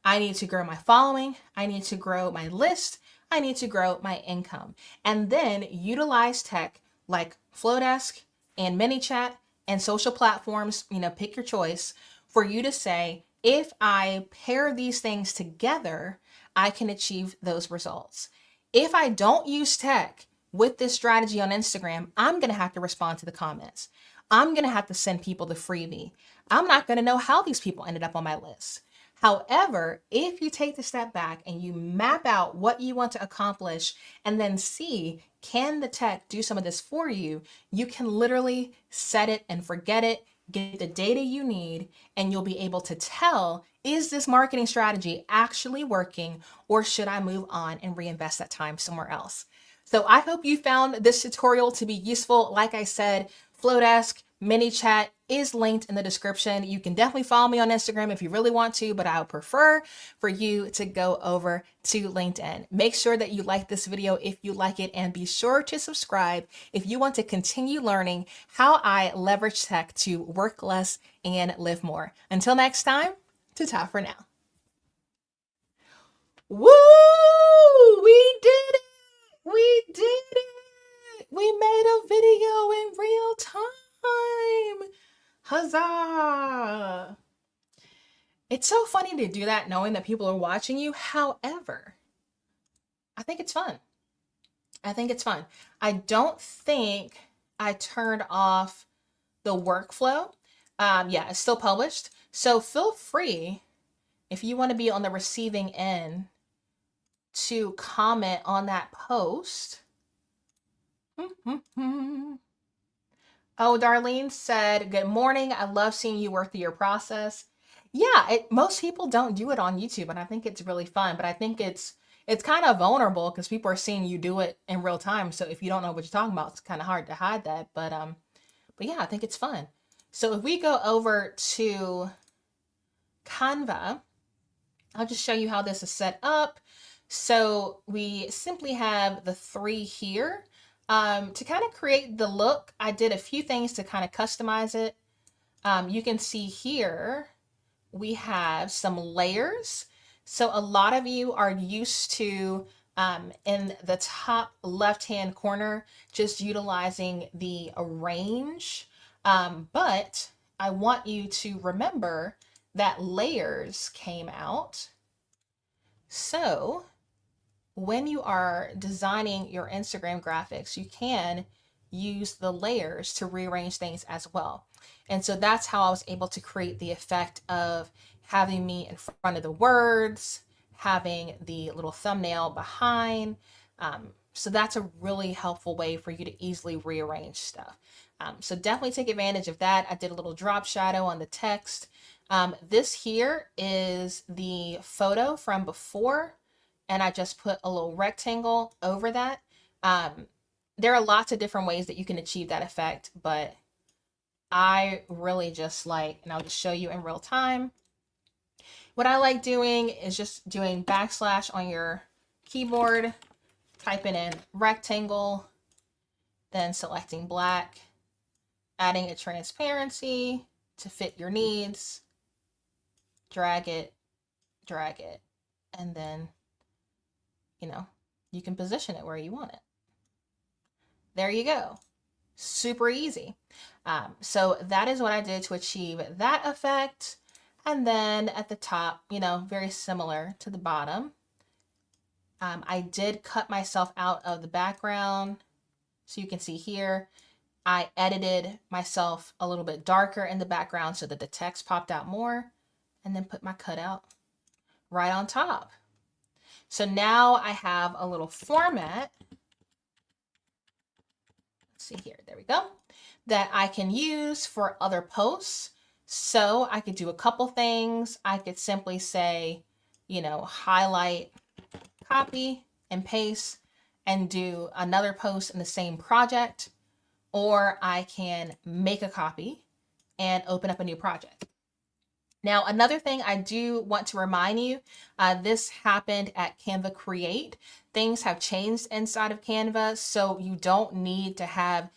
I need to grow my following. I need to grow my list. I need to grow my income. And then utilize tech like Flodesk and ManyChat and social platforms, pick your choice, for you to say, if I pair these things together, I can achieve those results. If I don't use tech with this strategy on Instagram, I'm going to have to respond to the comments. I'm going to have to send people the freebie. I'm not going to know how these people ended up on my list. However, if you take the step back and you map out what you want to accomplish and then see, can the tech do some of this for you, you can literally set it and forget it, get the data you need, and you'll be able to tell, is this marketing strategy actually working, or should I move on and reinvest that time somewhere else? So I hope you found this tutorial to be useful. Like I said, Flodesk, ManyChat is linked in the description. You can definitely follow me on Instagram if you really want to, but I would prefer for you to go over to LinkedIn. Make sure that you like this video if you like it, and be sure to subscribe if you want to continue learning how I leverage tech to work less and live more. Until next time, ta-ta for now. Woo! We did it! We did it! We made a video in real time! Huzzah! It's so funny to do that knowing that people are watching you. However, I think it's fun. I think it's fun. I don't think I turned off the workflow. Yeah, it's still published. So feel free, if you want to be on the receiving end, to comment on that post. Oh, Darlene said, good morning. I love seeing you work through your process. Yeah, most people don't do it on YouTube, and I think it's really fun, but I think it's kind of vulnerable because people are seeing you do it in real time. So if you don't know what you're talking about, it's kind of hard to hide that. But yeah, I think it's fun. So if we go over to Canva, I'll just show you how this is set up. So we simply have the 3 here. To kind of create the look, I did a few things to kind of customize it. You can see here, we have some layers. So a lot of you are used to, in the top left-hand corner, just utilizing the arrange. But I want you to remember that layers came out. So when you are designing your Instagram graphics, you can use the layers to rearrange things as well. And so that's how I was able to create the effect of having me in front of the words, having the little thumbnail behind. So that's a really helpful way for you to easily rearrange stuff. So definitely take advantage of that. I did a little drop shadow on the text. This here is the photo from before, and I just put a little rectangle over that. There are lots of different ways that you can achieve that effect, but I really just like, and I'll just show you in real time. What I like doing is just doing backslash on your keyboard, typing in rectangle, then selecting black, adding a transparency to fit your needs, drag it, and then, you can position it where you want it. There you go. Super easy. So that is what I did to achieve that effect. And then at the top, very similar to the bottom. I did cut myself out of the background. So you can see here, I edited myself a little bit darker in the background so that the text popped out more, and then put my cutout right on top. So now I have a little format. Let's see here, there we go, that I can use for other posts. So I could do a couple things. I could simply say, highlight, copy and paste, and do another post in the same project. Or I can make a copy and open up a new project. Now, another thing I do want to remind you, this happened at Canva Create. Things have changed inside of Canva, so you don't need to have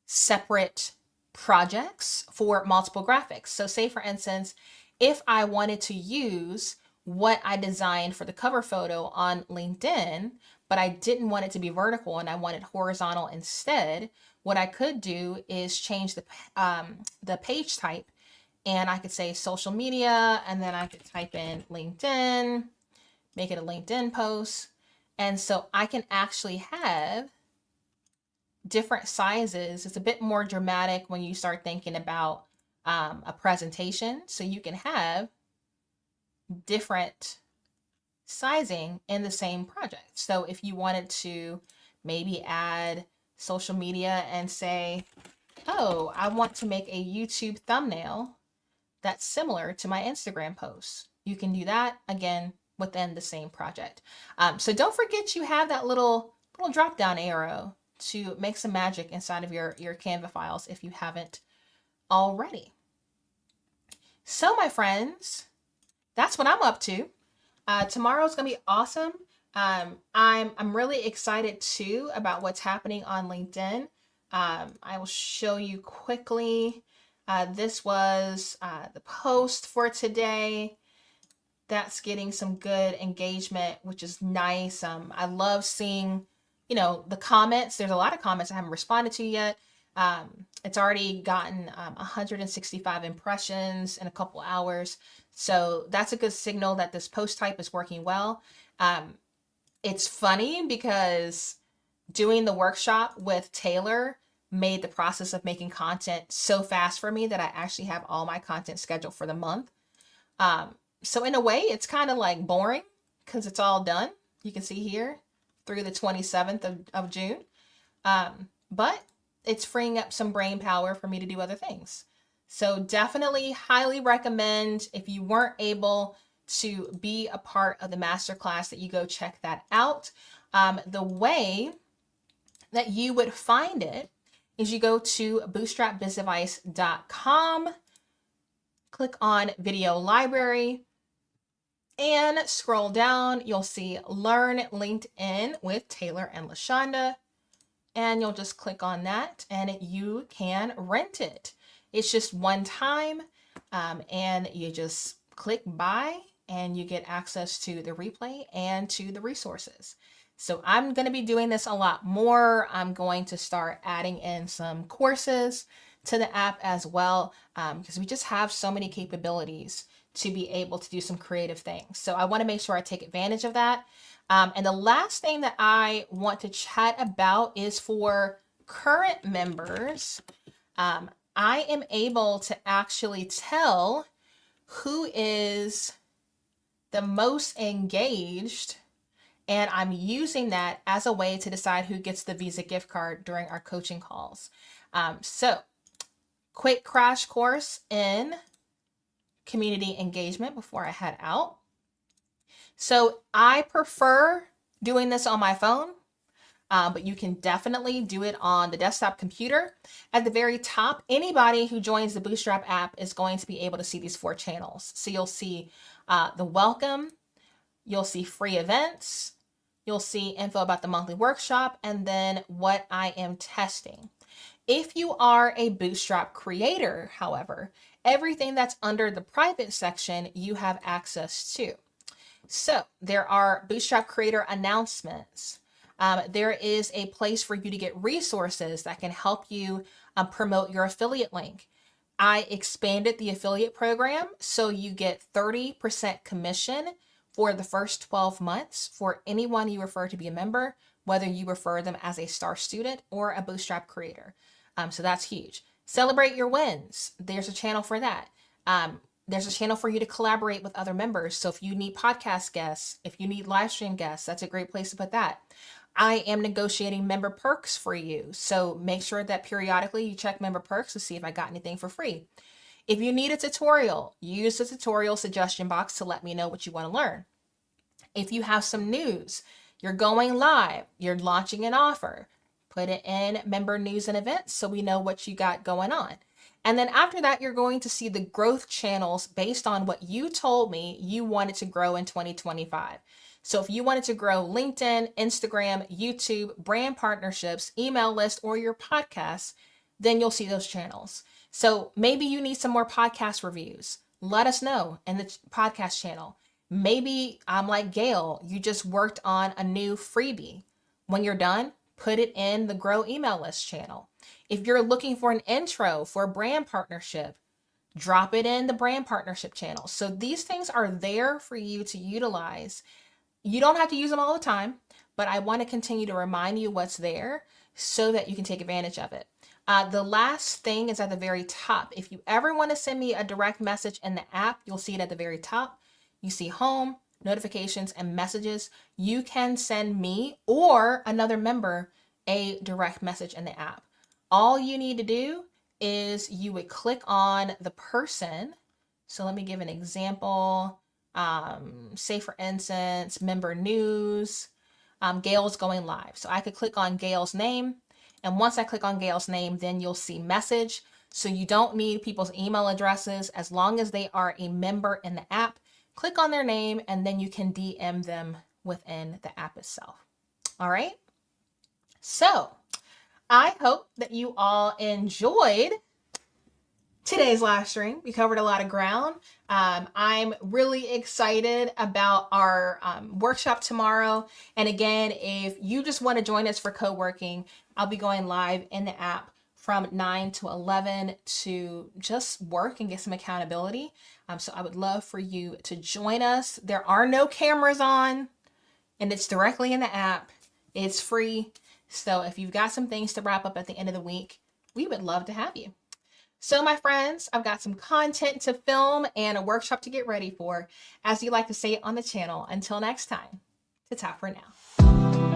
separate projects for multiple graphics. So say, for instance, if I wanted to use what I designed for the cover photo on LinkedIn, but I didn't want it to be vertical and I wanted horizontal instead, what I could do is change the page type, and I could say social media, and then I could type in LinkedIn, make it a LinkedIn post. And so I can actually have different sizes. It's a bit more dramatic when you start thinking about a presentation. So you can have different sizing in the same project. So if you wanted to maybe add social media and say, oh, I want to make a YouTube thumbnail that's similar to my Instagram post, you can do that again within the same project. So don't forget you have that little drop down arrow to make some magic inside of your Canva files if you haven't already. So my friends, that's what I'm up to. Tomorrow's gonna be awesome. I'm really excited too about what's happening on LinkedIn. I will show you quickly. This was the post for today. That's getting some good engagement, which is nice. I love seeing, the comments. There's a lot of comments I haven't responded to yet. It's already gotten 165 impressions in a couple hours. So that's a good signal that this post type is working well. It's funny because doing the workshop with Taylor made the process of making content so fast for me that I actually have all my content scheduled for the month. So in a way, it's kind of like boring because it's all done. You can see here through the 27th of June. But it's freeing up some brain power for me to do other things. So definitely highly recommend, if you weren't able to be a part of the masterclass, that you go check that out. The way that you would find it is you go to bootstrapbizadvice.com, click on video library, and scroll down. You'll see Learn LinkedIn with Taylor and LaShonda. And you'll just click on that and you can rent it. It's just one time, and you just click buy and you get access to the replay and to the resources. So I'm going to be doing this a lot more. I'm going to start adding in some courses to the app as well, because we just have so many capabilities to be able to do some creative things. So I want to make sure I take advantage of that. And the last thing that I want to chat about is for current members. I am able to actually tell who is the most engaged, and I'm using that as a way to decide who gets the Visa gift card during our coaching calls. So quick crash course in community engagement before I head out. So I prefer doing this on my phone, but you can definitely do it on the desktop computer. At the very top, anybody who joins the Bootstrap app is going to be able to see these 4 channels. So you'll see the welcome, you'll see free events, you'll see info about the monthly workshop, and then what I am testing. If you are a Bootstrap creator, however, everything that's under the private section, you have access to. So there are Bootstrap creator announcements. There is a place for you to get resources that can help you promote your affiliate link. I expanded the affiliate program so you get 30% commission for the first 12 months for anyone you refer to be a member, whether you refer them as a star student or a Bootstrap creator. So that's huge. Celebrate your wins. There's a channel for that. There's a channel for you to collaborate with other members. So if you need podcast guests, if you need live stream guests, that's a great place to put that. I am negotiating member perks for you. So make sure that periodically you check member perks to see if I got anything for free. If you need a tutorial, use the tutorial suggestion box to let me know what you want to learn. If you have some news, you're going live, you're launching an offer, put it in member news and events so we know what you got going on. And then after that, you're going to see the growth channels based on what you told me you wanted to grow in 2025. So if you wanted to grow LinkedIn, Instagram, YouTube, brand partnerships, email list, or your podcast, then you'll see those channels. So maybe you need some more podcast reviews. Let us know in the podcast channel. Maybe I'm like Gail, you just worked on a new freebie. When you're done, put it in the Grow email list channel. If you're looking for an intro for a brand partnership, drop it in the brand partnership channel. So these things are there for you to utilize. You don't have to use them all the time, but I want to continue to remind you what's there so that you can take advantage of it. The last thing is at the very top. If you ever want to send me a direct message in the app, you'll see it at the very top. You see home, notifications, and messages. You can send me or another member a direct message in the app. All you need to do is you would click on the person. So let me give an example. Say for instance, member news, Gail's going live. So I could click on Gail's name And once I click on Gail's name, then you'll see message. So you don't need people's email addresses as long as they are a member in the app. Click on their name and then you can DM them within the app itself. All right. So I hope that you all enjoyed today's live stream. We covered a lot of ground. I'm really excited about our workshop tomorrow. And again, if you just want to join us for co-working, I'll be going live in the app from 9 to 11 to just work and get some accountability. So I would love for you to join us. There are no cameras on, and it's directly in the app. It's free. So if you've got some things to wrap up at the end of the week, we would love to have you. So my friends, I've got some content to film and a workshop to get ready for, as you like to say on the channel. Until next time, ta-ta for now.